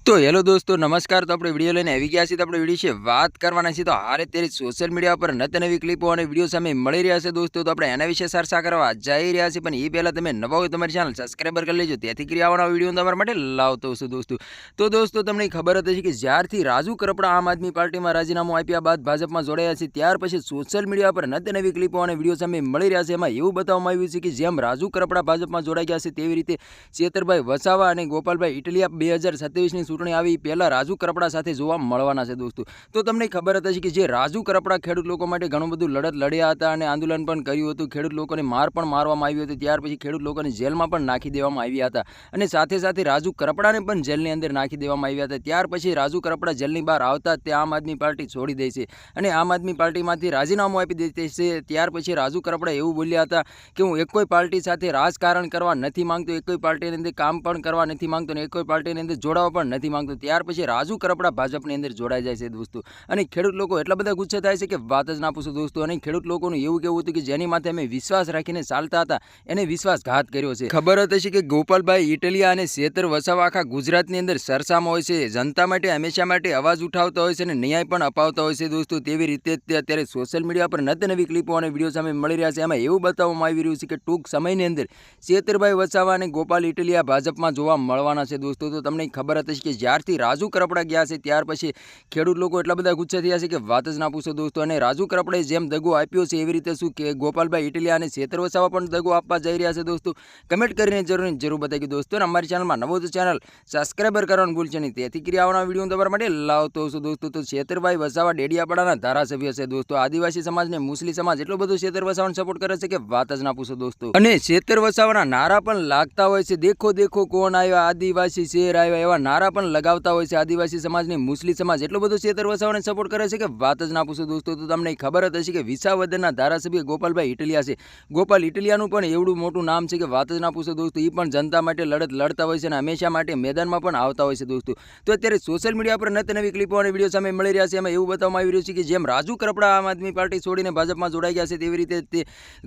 तो हेलो दोस्तों नमस्कार। तो अपने विडियो लईने આવી ગયા છીએ। तो આપણે વિડિયો વિશે વાત કરવાના છીએ। તો હારે તેરી સોશિયલ મીડિયા પર નત નવી ક્લિપો અને વિડિયો સામે મળી રહ્યા છે દોસ્તો। તો આપણે એના વિશે ચર્ચા કરવા જઈ રહ્યા છીએ, પણ એ પહેલા તમે નવા હોય તમારી ચેનલ સબસ્ક્રાઇબર કરી લેજો, તેથી કરી આવવાના વિડિયો તમારા માટે લાવતો છું દોસ્તો। તો દોસ્તો તમને ખબર હતી કે જ્યારથી રાજુ કરપડા આમ આદમી પાર્ટીમાં રાજીનામું આપ્યા બાદ ભાજપમાં જોડાયા છે, ત્યાર પછી સોશિયલ મીડિયા પર નત નવી ક્લિપો અને વિડિયો સામે મળી રહ્યા છે। એમાં એવું બતાવવામાં આવ્યું છે કે જેમ રાજુ કરપડા ભાજપમાં જોડાઈ ગયા છે, તેવી રીતે ચેતરભાઈ વસાવા અને ગોપાલભાઈ ઇટલિયા 2027ની ચૂંટણી આવી પહેલા રાજુ કરપડા સાથે જોવા મળવાના છે દોસ્તો। તો તમને ખબર હતી કે જે રાજુ કરપડા ખેડૂત લોકો માટે ઘણું બધું લડત લડ્યા હતા અને આંદોલન પણ કર્યું હતું, ખેડૂત લોકોને માર પણ મારવામાં આવ્યો હતો, ત્યાર પછી ખેડૂત લોકોને જેલમાં પણ નાખી દેવામાં આવ્યા હતા અને સાથે સાથે રાજુ કરપડાને પણ જેલની અંદર નાખી દેવામાં આવ્યા હતા। ત્યાર પછી રાજુ કરપડા જેલની બહાર આવતા તે આમ આદમી પાર્ટી છોડી દે છે અને આમ આદમી પાર્ટીમાંથી રાજીનામું આપી દે છે। ત્યાર પછી રાજુ કરપડા એવું બોલ્યા હતા કે હું એકોઈ પાર્ટી સાથે રાજકારણ કરવા નથી માંગતો, એકોઈ પાર્ટીની અંદર કામ પણ કરવા નથી માંગતો અને એકોઈ પાર્ટીની અંદર જોડાવા પણ નથી માંગતો। ત્યાર પછી રાજુ કરપડા ભાજપની અંદર જોડાઈ જાય છે દોસ્તો અને ખેડૂત લોકો એટલા બધા ગુસ્સે થાય છે કે વાત જ ના પૂછો દોસ્તો। અને ખેડૂત લોકોનું એવું કહેવું હતું કે જેની માથે અમે વિશ્વાસ રાખીને ચાલતા હતા એને વિશ્વાસઘાત કર્યો છે। ખબર હતી કે ગોપાલભાઈ ઇટલિયા અને ચેતર વસાવા આખા ગુજરાતની અંદર ચર્ચામાં હોય છે, જનતા માટે હંમેશા માટે અવાજ ઉઠાવતા હોય છે અને ન્યાય પણ અપાવતા હોય છે દોસ્તો। તેવી રીતે અત્યારે સોશિયલ મીડિયા પર નત નવી ક્લિપો અને વિડીયો સામે મળી રહ્યા છે। એમાં એવું બતાવવામાં આવી રહ્યું છે કે ટૂંક સમયની અંદર ચેતરભાઈ વસાવા અને ગોપાલ ઇટલિયા ભાજપમાં જોવા મળવાના છે દોસ્તો। તો તમને ખબર હતી કે જ્યારથી રાજુ કરપડા ગયા છે ત્યાર પછી ખેડૂત લોકો એટલા બધા ગુસ્સે થયા છે કે વાત જ ના પૂછો દોસ્તો। અને રાજુ કરપડાએ જેમ દગો આપ્યો છે એવી રીતે શું કે ગોપાલભાઈ ઇટલિયા અને ચેતર વસાવા પણ દગો આપવા જઈ રહ્યા છે દોસ્તો। કમેન્ટ કરીને જરૂર બતાવી દોસ્તો અને અમારી ચેનલમાં નવો તો ચેનલ સબસ્ક્રાઇબર કરવાનું ભૂલશો નહીં, તેથી કરી આવવાના વિડીયો તમારા માટે લાવતો છું દોસ્તો। તો ચેતરભાઈ વસાવા ડેડિયાપાડાના ધારાસભ્ય છે દોસ્તો। આદિવાસી સમાજને મુસ્લિમ સમાજ એટલો બધો ચેતર વસાવાને સપોર્ટ કરે છે કે વાત જ ના પૂછો દોસ્તો। અને ચેતર વસાવાના નારા પણ લાગતા હોય છે, દેખો દેખો કોણ આવ્યા, આદિવાસી શેર આવ્યા, એવા નારા પણ લગાવતા હોય છે આદિવાસી સમાજની મુસ્લિમ સમાજ એટલો બધો ચેતર વસાવાને સપોર્ટ કરે છે કે વાત જ ના પૂછો દોસ્તો। તો તમને ખબર જ હશે કે વિસાવદરના ધારાસભ્ય ગોપાલભાઈ ઇટલિયા છે। ગોપાલ ઇટલિયાનું પણ એવડું મોટું નામ છે કે વાત જ ના પૂછો દોસ્તો। એ પણ જનતા માટે લડત લડતા હોય છે અને હંમેશા માટે મેદાનમાં પણ આવતા હોય છે દોસ્તો। તો અત્યારે સોશિયલ મીડિયા પર નત નવી ક્લિપો અને વિડીયો સામે મળી રહ્યા છે। એમાં એવું બતાવવામાં આવી રહ્યું છે કે જેમ રાજુ કરપડા આમ આદમી પાર્ટી છોડીને ભાજપમાં જોડાઈ ગયા છે, તેવી રીતે તે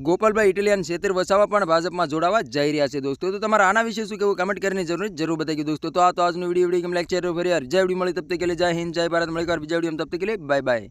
ગોપાલભાઈ ઇટલિયા અને ચેતર વસાવા પણ ભાજપમાં જોડાવા જઈ રહ્યા છે દોસ્તો। તો તમારા આના વિશે શું કહેવું કમેન્ટ કરીને જરૂર બતાવી દોસ્તો। તો આ તો આજનો વિડીયો કેમ લાઈક શેર ફરી યાર જય વિડીયો મળી તબ તક કે लिए जय हिंद जय भारत। મળીએ બીજા વિડીયો તબ તક કે लिए बाय बाय।